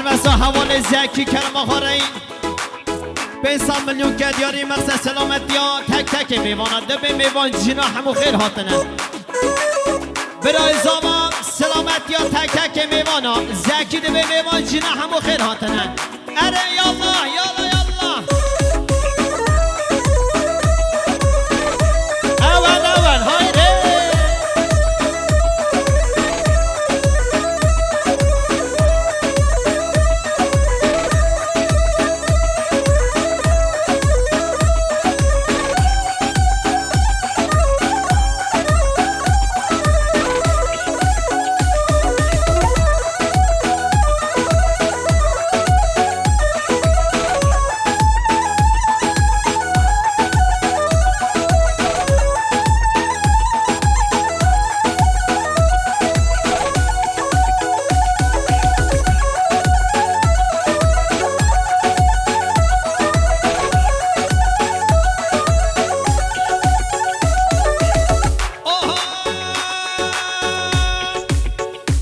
مسا حوال زکی کرم آخاره 500 میلیون که دیاری مقصد سلامتی ها تک تک میوانه دبه میوان جینا همو خیر هاتنه برای زاما سلامتی ها تک تک میوانا زکی دبه میوان جینا همو خیر هاتنه اره یالله یالله یالله اول اول هایره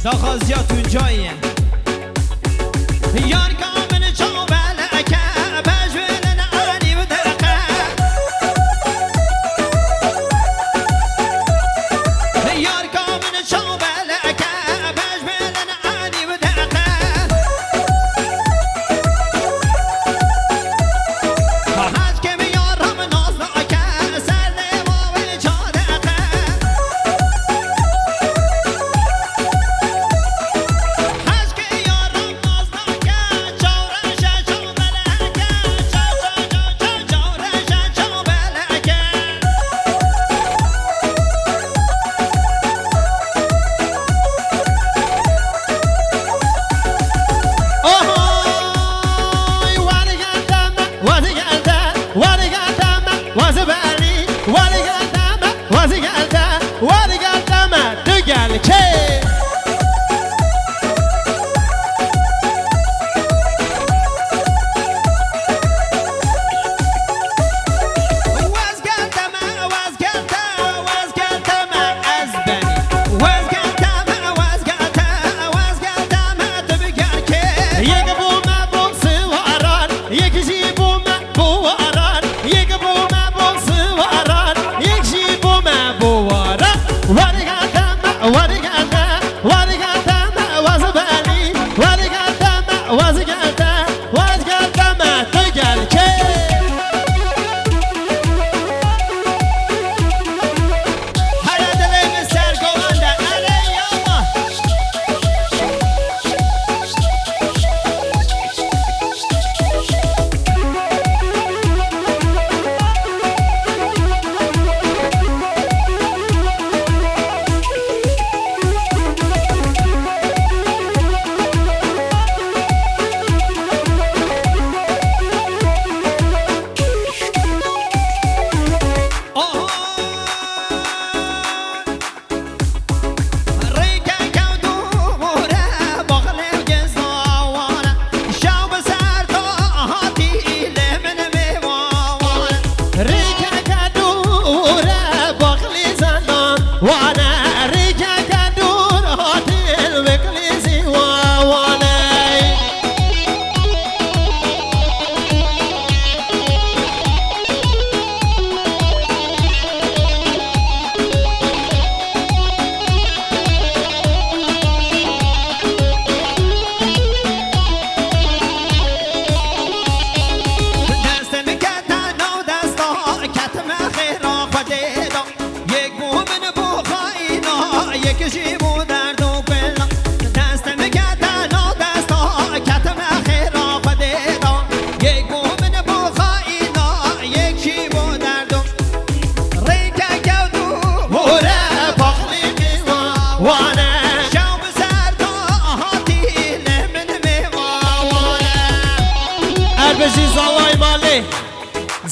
داخازیات اونجاییه یار کامل چوبلکه بجویلن آنی و درقه یار کامل چوبلکه بجویلن آنی و درقه هست که میارم نازناکه سر نماوی چادقه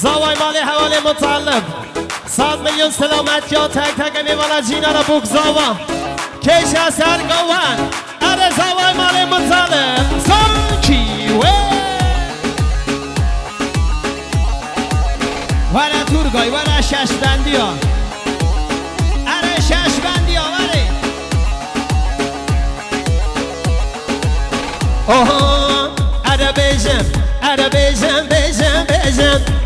زاوای مالی حواله مطلب 100 میلیون سلامت یا تک تک میوانا جینا را بوک زاوا کش اثر گوان اره زاوای مالی مطلب سانکیوه وره تورگای وره ششبندی ها اره ششبندی ها وره اوه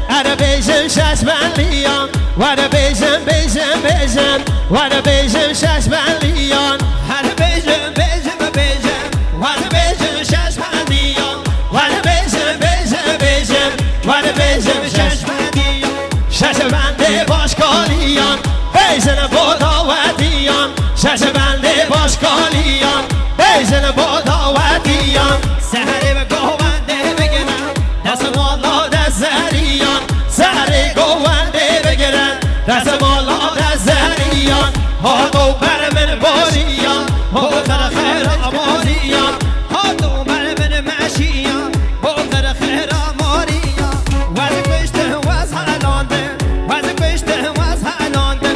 هر بیشم شش بلیان ور بیشم بیشم بیشم ور بیشم شش بلیان هر بیشم بیشم بیشم ور بیشم شش بلیان ور بیشم بیشم بیشم ور بیشم شش بلیان شش بنده باشکالیان بیشن بوداوتیان شش بنده باشکالیان بیشن بوداوتیان سهره به گوونده بگیرن دست مالا دست زریان سهره گوونده بگیرن دست مالا دست زریان هاتو بر من باریان بودر خیر آمازیان هاتو بر من مشیان بودر خیر آماریان وز کشته وز حلانده وز کشته وز حلانده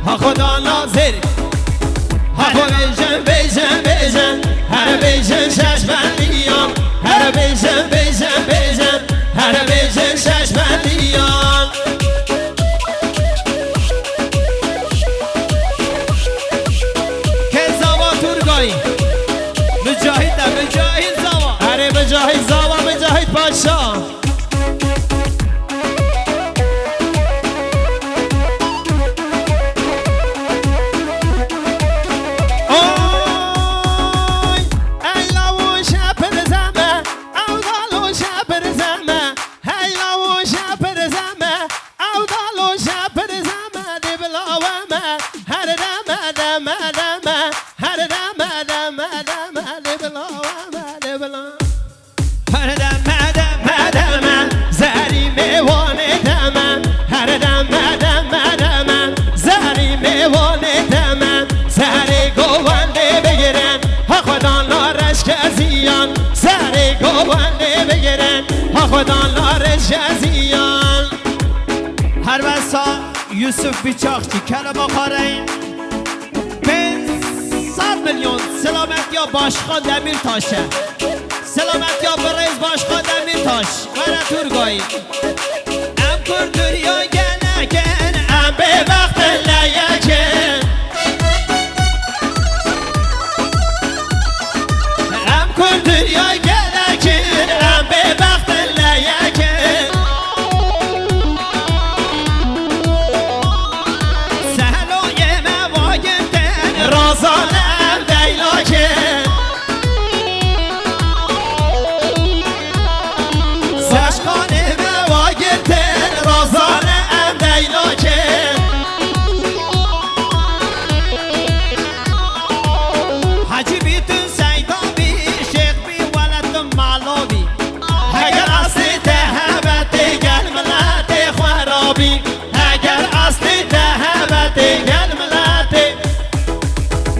ها خدا ناظر ها بیشن بیشن بیشن هر بیشن شش بندیان هر بیشن بیشن بیشن هر بیشن شش بندیان که زوا تورگایی مجاهد زوا هر مجاهد زوا مجاهد پاشا سر گوانده بگیرن ها خدا نارش جزیان هر بسا یوسف بیچاخچی کلمه خارین 500 میلیون سلامت یا باشخان دمیر تاشه سلامت یا برز باشخان دمیر تاش وره تورگایی ام کردور یا گلکن ام به وقت لیکن ام کردور یا گلکن ام به وقت لیکن سهلوی مواگتن رازانم دیلاکن باشخان مواگتن رازانم دیلاکن حجی بیتون سیدابی شیخ بی ولدم معلومی اگر اصلی تهبت گل ملت خرابی اگر اصلی تهبت گل ملت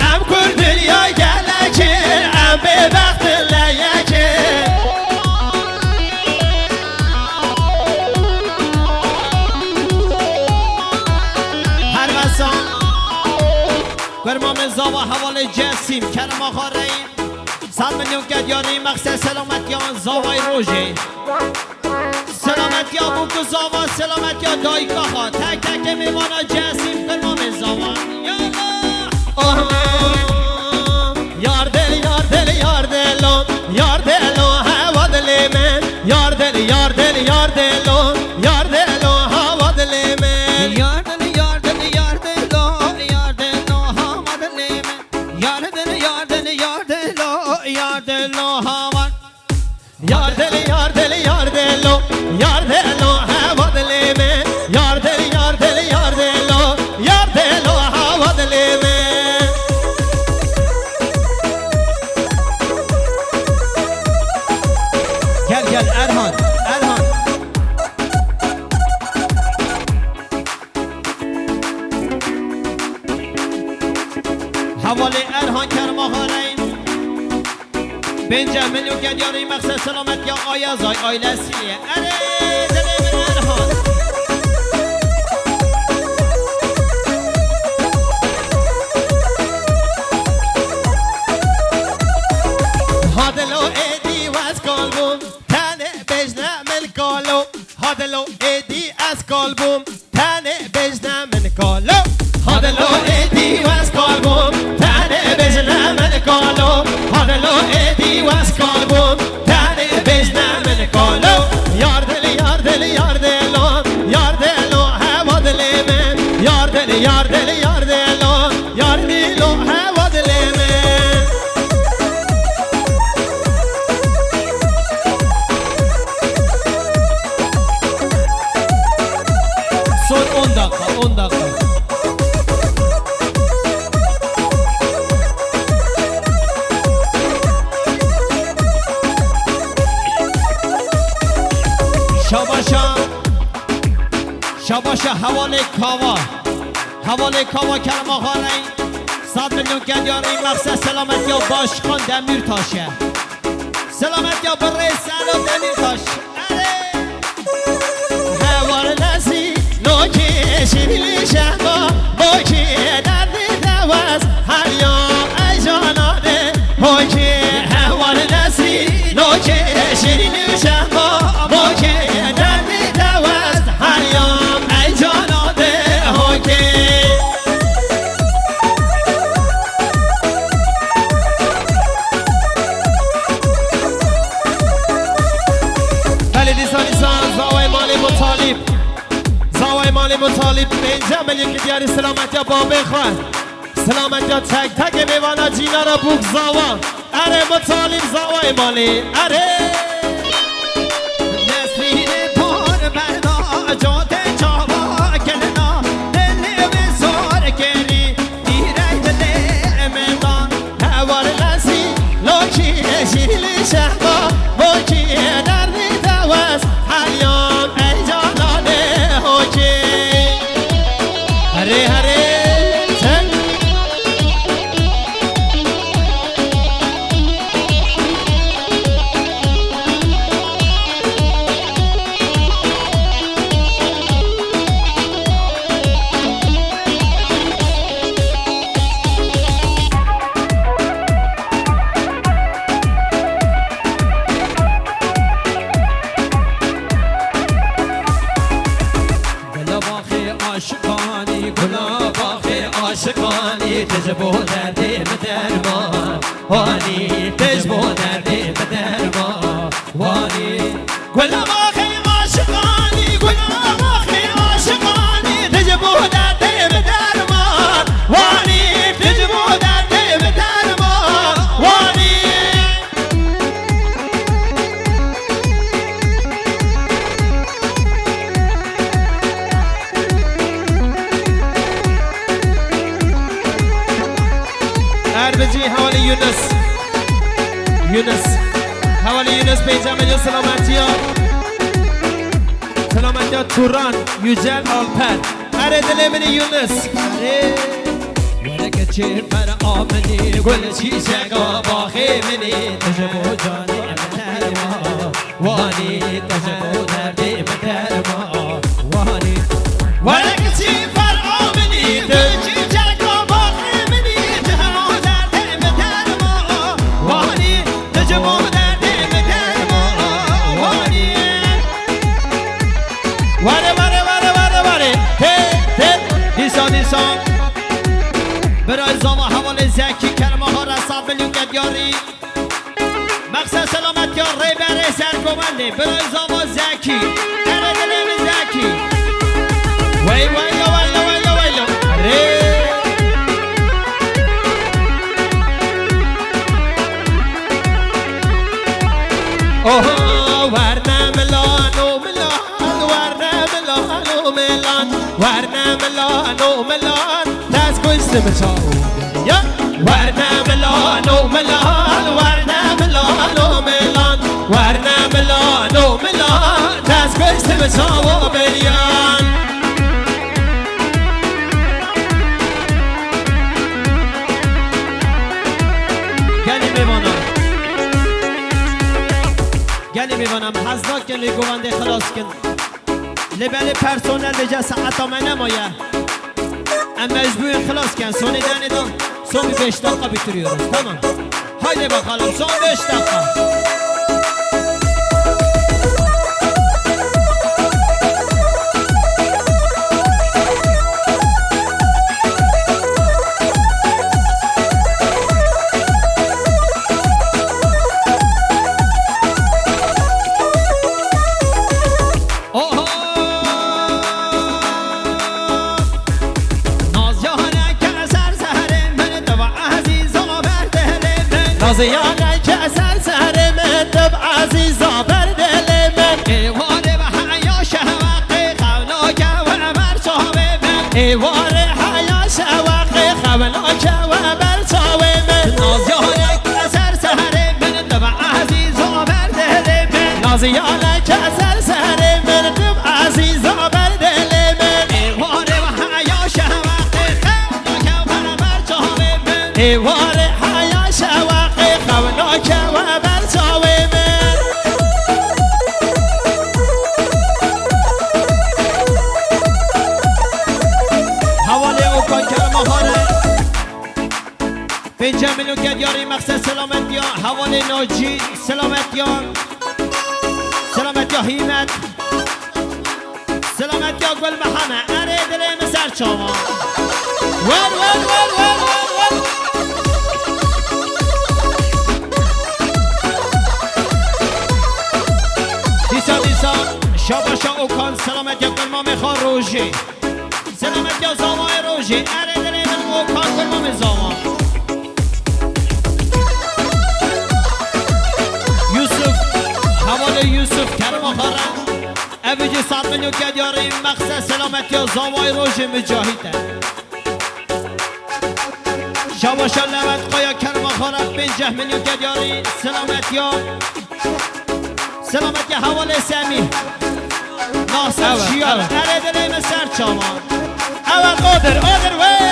ام کردن یا گلکه ام به وقت لیکه هر وسان گرمام زاوا حوال جسیم کرم آخارین 100 میلیون که دیاری مقصد سلامتی آن زاوای روژه سلامتی ها بوکو زاوا سلامتی ها دایکا ها تک تک میوانا جسیم گرمام زاوا یار دل یار دل یار دلو یار دلو هوا دل من یار دل یار دل یار دلو یار دلو هوا دل من یار دل یار دل یار دلو یار دلو هوا دل من یار دل یار دل یار دلو یار دلو هوا یار دل یار دل یار دلو یار دلو هوا دل من یار دل یار دل یار دلو یار دلو هوا دل من گل ارهان حواله ارهان کرم آخارین بنجا میلیون که دیاری مقصد سلامت یا آیازای آیلسیه اره دل من ارهان هادلو ایدی واس کالبوم تنه بجنه من کالو هادلو ایدی از کالبوم تنه بجنه من کالو هادلو ایدی واس کالبوم تنه بجنه من کالو هادلو ایدی واس کالبوم تنه بجنه من کالو یار دل یار دل یار دل باشه حواله کاوا کرم آخاره 100 میلیون گندیاری مقصد سلامت یا باشخان دمیر تاشه سلامت یا بره سلام دمیر تاش هوار نسی نوکی شیلی شما باکی دردی دوست هر یام ای جانانه باکی هوار نسی نوکی شیلی شما باکی دردی دوست هر یام ای جانانه باکی ولی دیسان زاوی مالی مطالب زاوی مالی مطالب اینجا ملیون که دیاری سلامت یا بابه خواه سلامت یا تک تک میوانا جینا را بوک زاوا اره مطالب زاوی مالی اره نسرین پر بردا جاده چاوا کلنا دل بزار کلی دیرک دل میدان هوار نسی لوکی شیلی شهبا باکی دردی دوست هر یام ای جانانه هوکی هره هره تن عاشقانی تجبو دردی بدرمان وانی تجبو دردی بدرمان وانی گلم آخی عاشقانی گلم آخی عاشقانی تجبو دردی بدرمان وانی تجبو دردی بدرمان وانی اربجی حوالی یونس حوالی یونس 5 میلیون سلامتی ها توران یوجل آلپر اره دل من یونس اره ورگه چه پر آمنی گل چیچگا باخی منی تجبو جانی بدرمان وانی تجبو دردی بدرمان وانی ورگه چی پر آمنی دل چیچگا باخی منی تجبو دردی بدرمان وانی تجبو دردی بدرمان وانی وره دیسان برای زاما حوال زکی کرمه ها رساب میلیون گدیاری مقصد سلامت یا ری بره سرگومنده برای زاما زکی اره دلیم زکی ویلو ره اوه ورنه ملانو ملان دست کشته بچاو ورنه ملانو ملان دست کشته بچاو بریان گلی میوانم حضرت گلی گوانده خلاص کن لبل پرسونل دیجا ساعت آمه نمایه اما مجبور خلاص کن سونی دانیدان سونی 5 دقیقه bitiriyoruz tamam haydi bakalım son 5 dakika نازیانه که سر سر من دب عزیزا بر دل من ایواره و حیا شوقی خوناکه و برچاوه من ایواره حیا شوقی خوناکه و برچاوه من نازیانه که سر سر من دب عزیزا بر دل من نازیانه که سر سر من دب عزیزا بر دل من ایوار حیا شواقی خوناک و برچاوی من حواله او کن کرم آخاره 5 میلیون گدیاری مقصد سلامتی ها حواله ناجی سلامتی ها سلامتی ها هیمت سلامتی ها گل محمد اره دل مسر چاما ول ول ول ول ول ول دیسا شاباشا او کن سلامتی ها گل ما میخوان روژی سلامتی ها زامای روژی اره دل من او کن گل ما میزاما حواله یوسف کرم آخرم اویجی 100 میلیون گدیاری مقصد سلامتی ها زامای روژ مجاهیده شاباشا لوت قایا کرم آخرم 50 میلیون گدیاری سلامتی حواله سمی ناصر شیار اره دلیم سر چامان اول قادر وی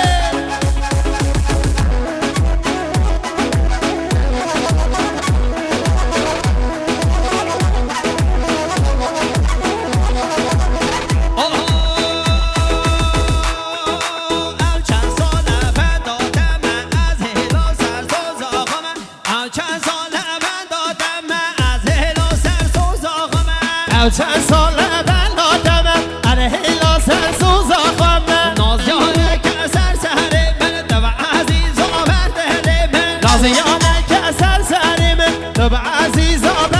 چند سال من دادم هلا سرسوز آخم نازیانه که سر سهره من دو عزیز آورده من نازیانه که سر سهره من دو عزیز آورده